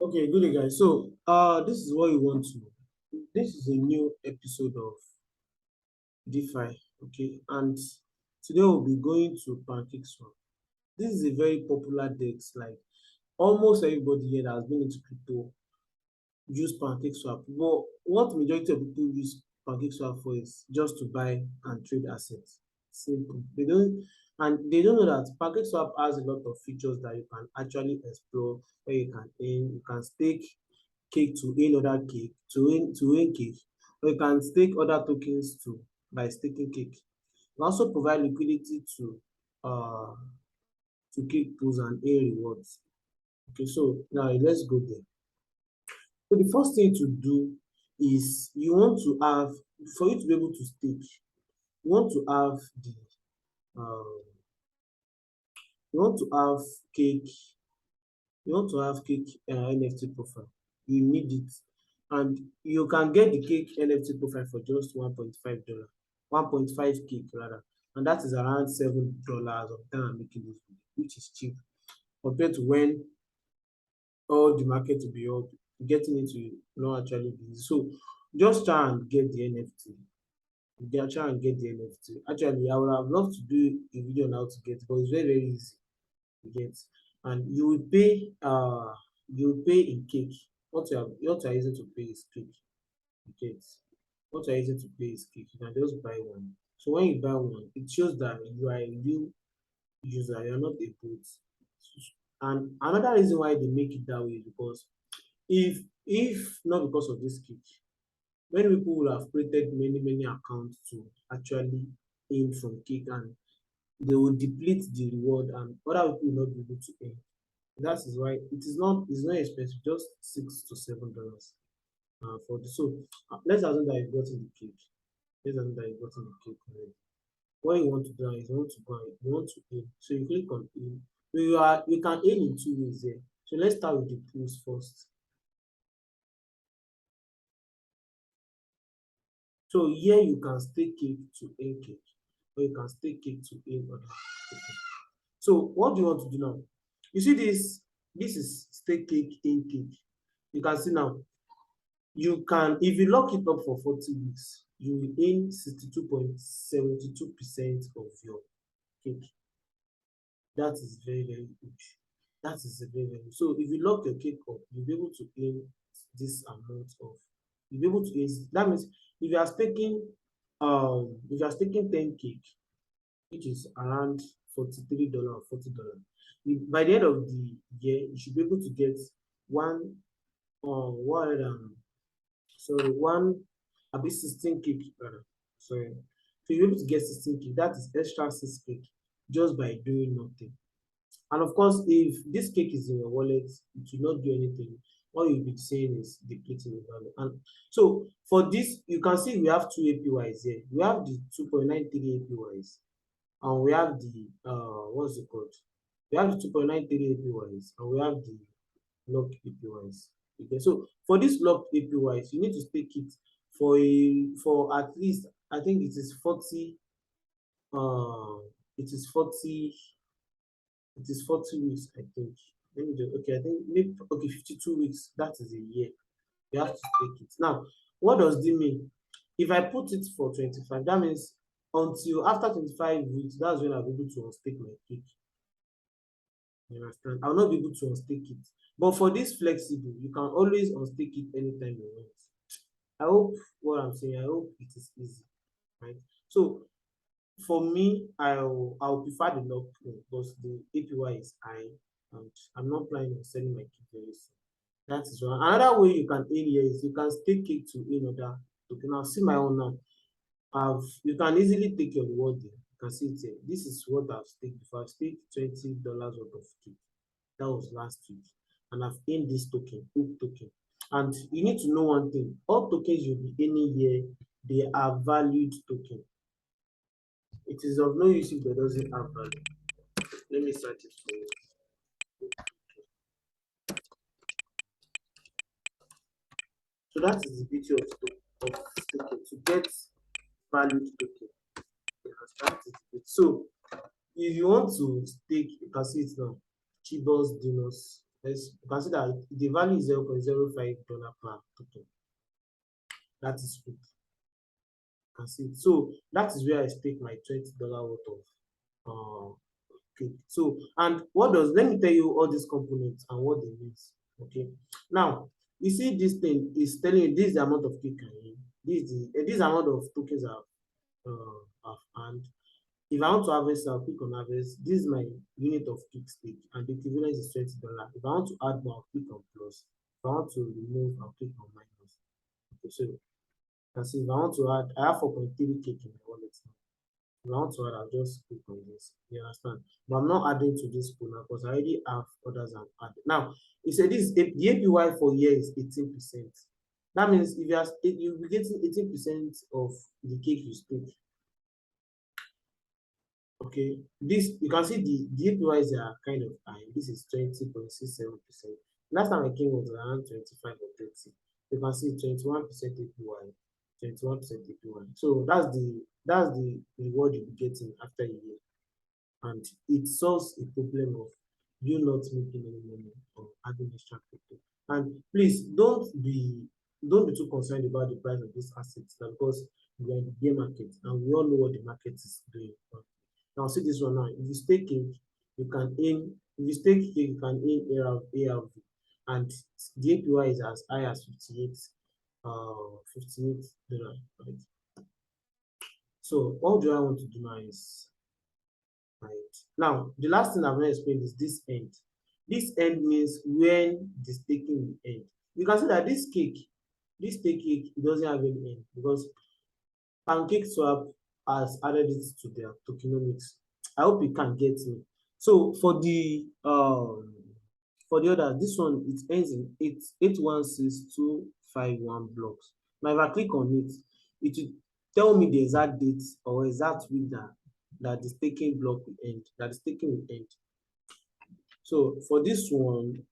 Okay, good day, guys. So, this is what you want to know. This is a new episode of DeFi, okay? And today we'll be going to Pancakeswap. This is a very popular DEX. Like almost everybody here that has been into crypto use Pancakeswap. But what majority of people use Pancakeswap for is just to buy and trade assets. Simple. They don't know that Pancakeswap has a lot of features that you can actually explore, where you can earn, you can stake cake to earn other cake to earn cake, or you can stake other tokens too by staking cake. We also provide liquidity uh to cake pools and earn rewards. Okay, so now let's go there. So the first thing to do is you want to have, for you to be able to stake, you want to have the um you want to have cake you want to have cake NFT profile. You need it. And you can get the cake NFT profile for just $1.5, 1.5 cake rather. And that is around $7 of the time I'm making this video, which is cheap compared to when all the market will be up. Getting it will not actually be easy. So just try and get the NFT. Try and get the NFT. Actually, I would have loved to do a video on how to get it, but it's very, very easy to get. And you will pay in cake. What you are using to pay is cake. You get. What you are using to pay is cake. You can just buy one. So when you buy one, it shows that you are a real user, you are not a bot. And another reason why they make it that way is because if not because of this cake, many people will have created many accounts to actually earn from cake, and they will deplete the reward and other people will not be able to earn. That is why it's not expensive, just $6 to $7 for this. So let's assume that you've gotten the cake. Let's assume that you've gotten the cake already. What you want to do is you want to buy, you want to earn. So you click on earn. You can earn in two ways there. So let's start with the pools first. So here you can stake cake to earn cake, or you can stake cake to earn other token. So what do you want to do now? You see this, this is stake cake, earn cake. You can see now, you can, if you lock it up for 40 weeks, you will earn 62.72% of your cake. That is very, very huge. That is a very, very so if you lock your cake up, you'll be able to earn this amount of, you'll be able to earn, that means if you are staking 10 cake, which is around $43 or $40, by the end of the year, you should be able to get one 100 sorry, one a bit 16 cake rather. Sorry. So you're able to get 16 cake. That is extra 6 cake just by doing nothing. And of course, if this cake is in your wallet, it will not do anything. All you'll be saying is depleting the value. And so for this, you can see we have two APYs here. We have the 2.93 APYs, and we have the what's it called? We have the 2.93 APYs, and we have the locked APYs. Okay, so for this locked APYs, you need to stake it for at least, I think it is 40 it is 40 it is 40 weeks, I think. Let me just, okay, I think maybe, okay, 52 weeks, that is a year. You have to take it. Now, what does this mean? If I put it for 25, that means until after 25 weeks, that's when I'll be able to unstake my cake. You understand? I'll not be able to unstake it. But for this flexible, you can always unstake it anytime you want. I hope what I'm saying, I hope it is easy, right? So for me, I'll prefer the lock because the APY is high, and I'm not planning on selling my kit very soon. That is one. Another way you can earn here is you can stake it to another token. Now see my own now. You can easily take your reward there. You can see it here. This is what I've staked before. I've staked $20 worth of kit. That was last week. And I've earned this token, hook token. And you need to know one thing. All tokens you'll be earning here, they are valued token. It is of no use if they doesn't have value. Let me search it for you. So that is the beauty of staking, to get valued token. Yes, that is it. So if you want to stake, you can see it now. Chibos Dinos. You can see that the value is $0.05 per token. That is good. You can see it. So that is where I stake my $20 worth of cake. So, and what does, let me tell you all these components and what they mean. Okay. Now, you see this thing is telling you this is the amount of cake I eat. This amount of tokens I've earned. If I want to harvest, I'll click on harvest. This is my unit of cake stake, and the equivalent is $20. If I want to add more, I'll click on plus. If I want to remove, I'll click on minus. Okay, so you can see if I want to add, I have 4.3 cake in my wallet now. If I want to add, I'll just click on this. You understand? But I'm not adding to this pool now because I already have others I'm adding. Now, you say this the APY for year is 18%. That means if you'll be getting 18% of the cake you stake. Okay, this you can see the APYs are kind of high. This is 20.67%. Last time I came was around 25 or 30. You can see 21% APY, 21% APY. So that's the reward you'll be getting after a year, and it solves a problem of you not making any money or having extra crypto. And please don't be too concerned about the price of these assets now, because we are in the bear market and we all know what the market is doing. Now see this one now. If you stake it, you can earn. If you stake it, you can earn ARV, and the APY is as high as 58 right? So what do I want to do now is right. Now, the last thing I'm going to explain is this end. This end means when the staking will end. You can see that this stake cake, it doesn't have any end because Pancakeswap has added it to their tokenomics. I hope you can get me. So for the other, this one it ends in 8816251 blocks. Now if I click on it, it will tell me the exact date or exact week that the staking block will end, that the staking will end. So for this one,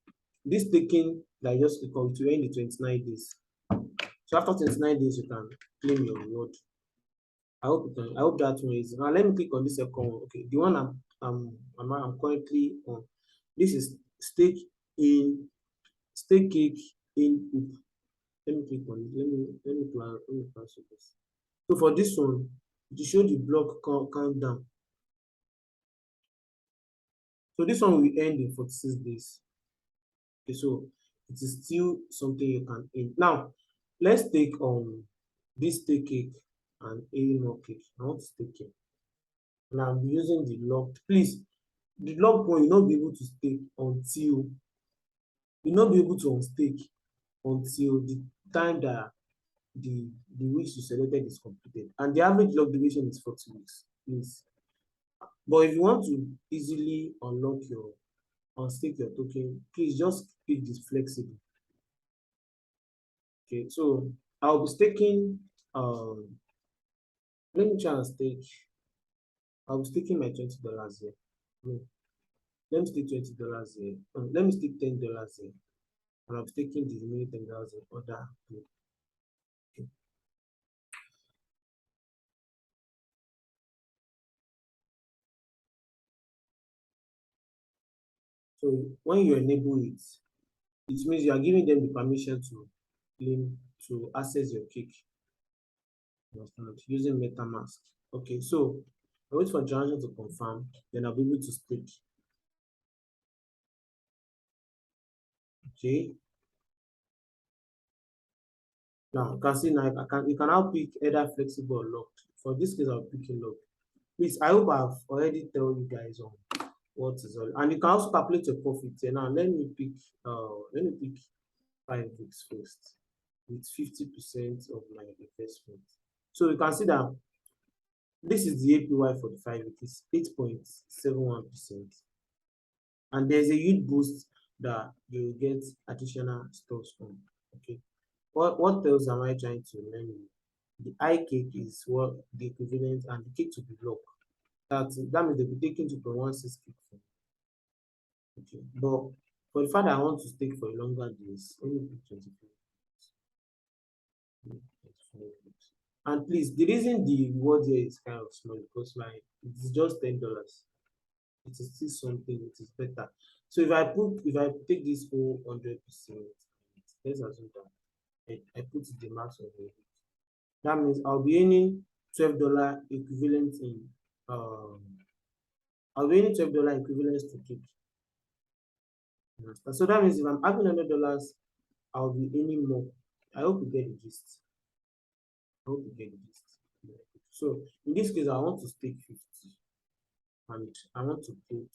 this staking that I just click on to end in 29 days. So after 29 days, you can claim your reward. I hope that one is. Now let me click on this second one. Okay, the one I'm currently on. This is stake cake in hoop. Let me click on it. Let me cancel this. So for this one, to show the block countdown. So this one will end in 46 days. Okay, so it is still something you can earn. Now let's take this stake cake and any more cake. I want to stake it. And I'm using the locked. Please, the locked one, you'll not be able to stake until you'll not be able to unstake until the time that the weeks you selected is completed. And the average lock duration is 40 weeks. Please. But if you want to easily unstake your token, please just pick this flexible. Okay, so I'll be staking let me try and stake. I'll be staking my $20 here. No, let me stake $20 here. Let me stake $10 here. And I'm taking the remaining $10 in other pool. Okay. So when you enable it, it means you are giving them the permission to access your cake. Using MetaMask. Okay, so I wait for transaction to confirm, then I'll be able to stake. Okay. Now you can see now you can now pick either flexible or locked. For this case, I'll pick locked. Please, I hope I've already tell you guys on what is all, and you can also calculate your profit here. Now let me pick 5 weeks first with 50% of my investment. So you can see that this is the APY for the 5 weeks, 8.71%. And there's a huge boost that you will get additional stocks on. Okay. What else am I trying to learn? The high cake is what the equivalent, and the cake to be locked. That means they'll be taking 2.16 cake from. Okay. But for the fact that I want to stake for a longer days, let me pick 24. And please, the reason the reward here is kind of small because it is just $10. It is still something, it is better. So if I take this whole 100%, let's assume that I put the max of it. That means I'll be earning $12 equivalent in um I'll be earning $12 equivalent to cake. So that means if I'm having $100, I'll be earning more. I hope you get the gist. I hope you get the gist. So in this case, I want to stake 50 and I want to put,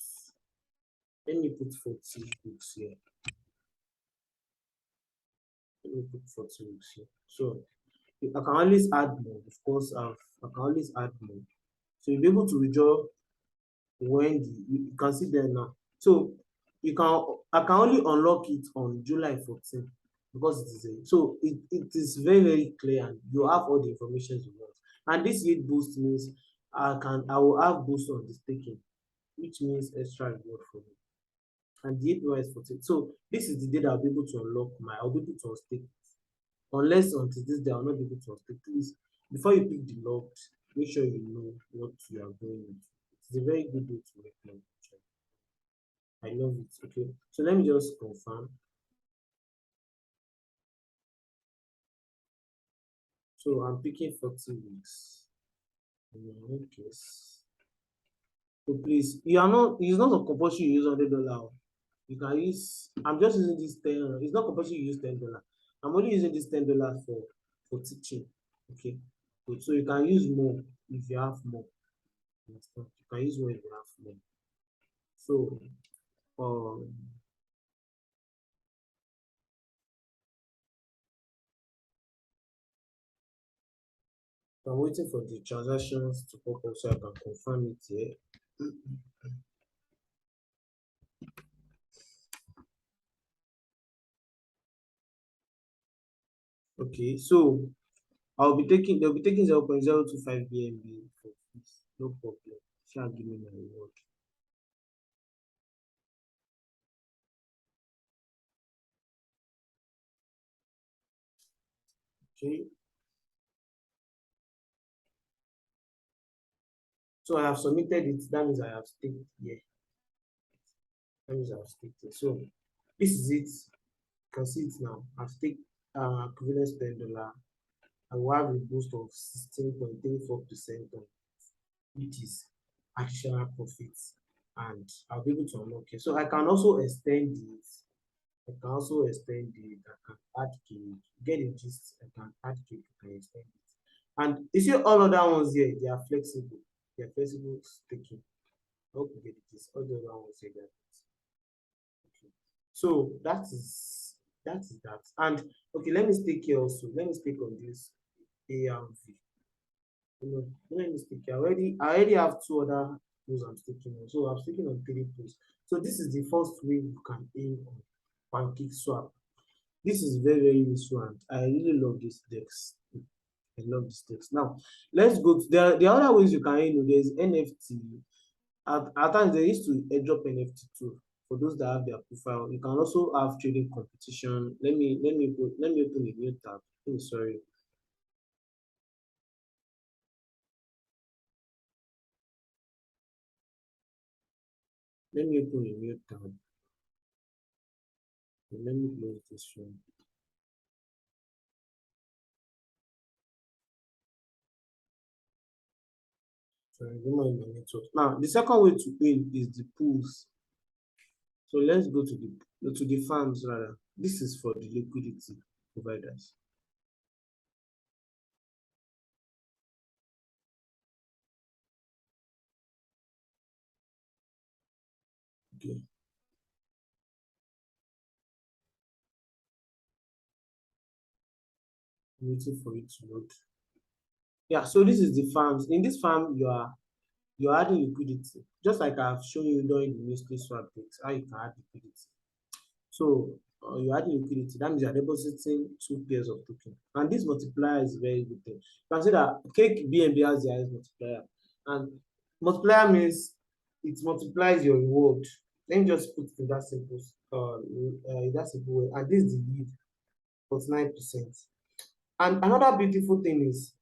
let me put 40 weeks here. Let me put 40 weeks here. So I can always add more. Of course, I can always add more. So you'll be able to withdraw when you can see there now. So you can I can only unlock it on July 14 because it is so it is very very clear and you have all the information you want. And this yield boost means I will have boost on the staking, which means extra reward for me. And the APY is 14. So this is the day that I'll be able to unlock I'll be able to unstake it. Unless until this day I'll not be able to unstake. Please, before you pick the locked, make sure you know what you are going into. It's a very good way to make money. I love it. Okay. So let me just confirm. So I'm picking 40 weeks. Okay. So please, you are not it's not a compulsory you use $100. You can use I'm just using this 10. It's not compulsory you use $10. I'm only using this $10 for teaching. Okay. So you can use more if you have more. Understand? You can use more if you have more. So um I'm waiting for the transactions to pop up so I can confirm it here. Okay, so they'll be taking 0.025 BNB for this. No problem. Shall give me my reward. Okay, so I have submitted it. That means I have staked here. That means I have staked it. So this is it. You can see it now. I've staked equivalent $10. I will have a boost of 16.34% on which is additional profits and I'll be able to unlock it. So I can also extend it. I can also extend it. I can add cake. Get the gist. I can add cake. I can extend it. And you see all other ones here, they are flexible. They are flexible staking. I hope you get the gist. All the other ones here, they are flexible. Okay. So that is that. And okay, let me stake here also. Let me stake on this ARV. Let me stick. I already have two other pools I'm sticking on. So I'm sticking on three pools. So this is the first way you can aim on Pancakeswap. This is very, very useful and I really love this DEX. I love this DEX. Now, let's go to the other ways you can aim. There's NFT. At times they used to airdrop NFT too. For those that have their profile, you can also have trading competition. Let me open a new tab. Oh, sorry. Let me open a new tab. Let me close this one. Sorry, don't mind my network. Now, the second way to win is the pools. So let's go to the farms rather. This is for the liquidity providers. Okay, waiting for it to load. Yeah, so this is the farms. In this farm, you're adding liquidity, just like I've shown you during the mystery swap takes, how you can add liquidity. So you're adding liquidity. That means you're depositing two pairs of token. And this multiplier is a very good thing. You can see that cake BNB has the highest multiplier. And multiplier means it multiplies your reward. Let me just put it in that simple way. And this is the yield, 49%. And another beautiful thing is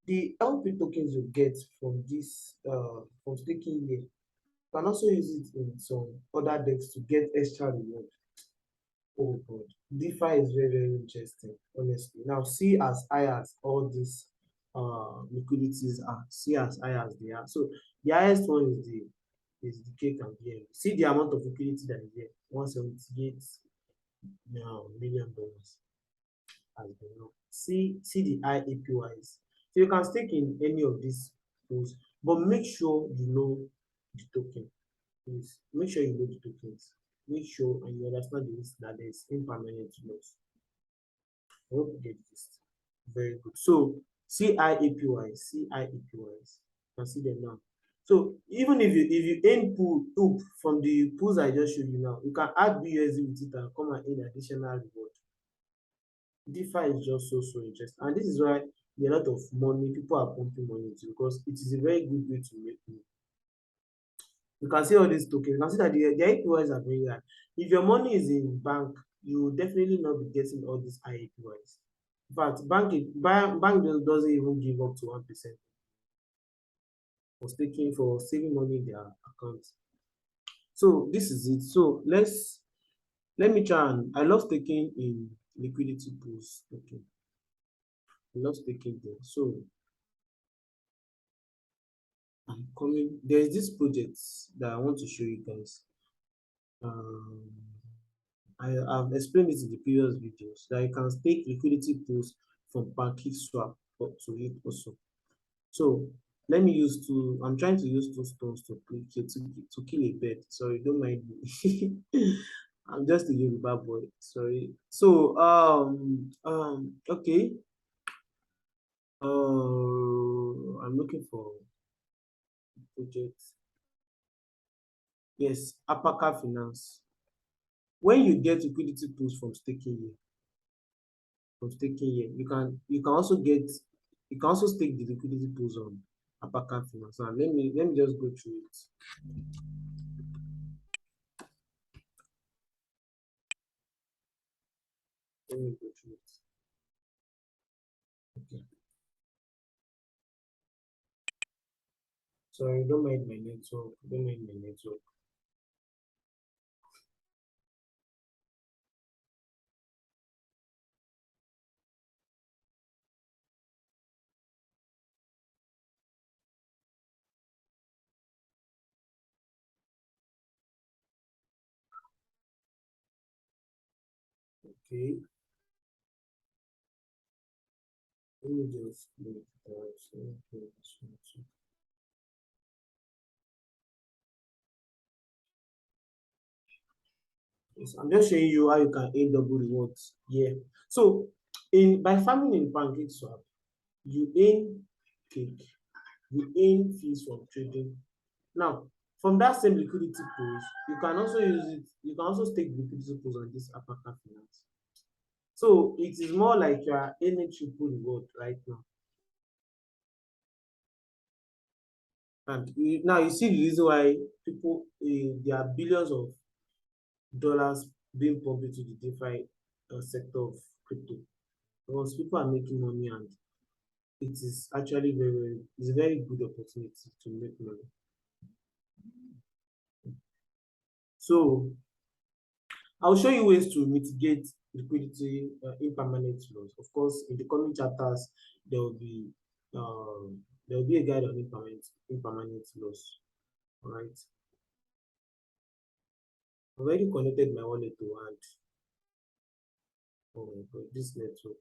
the LP tokens you get from this from staking here You can also use it in some other decks to get extra reward. Oh God, DeFi is very, very interesting, honestly. Now, see as high as all these liquidities are, see as high as they are. So the highest one is the cake and beer. See the amount of liquidity that is there, 178 now million dollars has been known. See the high APYs. So you can stake in any of these pools, but make sure you know the token. Please make sure you know the tokens. Make sure and you understand the risk that there is impermanent loss. I hope you get this. Very good. So CIAPYs. You can see them now. So even if you earn pool up from the pools I just showed you now, you can add BUSD with it and come and earn additional reward. DeFi is just so interesting. And this is why a lot of money, people are pumping money into because it is a very good way to make money. You can see all these tokens. You can see that the APYs are very high. If your money is in bank, you will definitely not be getting all these high APYs. In fact, bank doesn't even give up to 1% for saving money in their account. So this is it. So let me try and I love taking in liquidity pools. Okay, I love taking there. So I'm coming. There's this project that I want to show you guys. Um, I've explained it in the previous videos that you can stake liquidity pools from Pancakeswap up to it also. So let me use two. I'm trying to use two stones to kill a bird. Sorry, don't mind me. I'm just a Yoruba boy. Sorry. So okay. I'm looking for projects. Yes, Apaka Finance. When you get liquidity pools from staking here, you can also stake the liquidity pools on Apaka Finance. Now let me just go through it. Let me go through it. Okay. Sorry, don't mind my network. Don't mind my network. Okay. Let me just make it out. So, okay, this one too. Yes, I'm just showing you how you can earn double rewards here. So in by farming in Pancakeswap, you earn cake, you earn fees from trading. Now, from that same liquidity pools, you can also use it, you can also stake liquidity pools on this Apaka Finance. So it is more like you are earning triple reward right now. And now you see the reason why people, there are billions of dollars being pumped into the DeFi sector of crypto because people are making money and it is actually it's a very good opportunity to make money. So I'll show you ways to mitigate liquidity impermanent loss. Of course, in the coming chapters, there will be a guide on impermanent loss. All right. I've already connected my wallet to and oh my god, this network.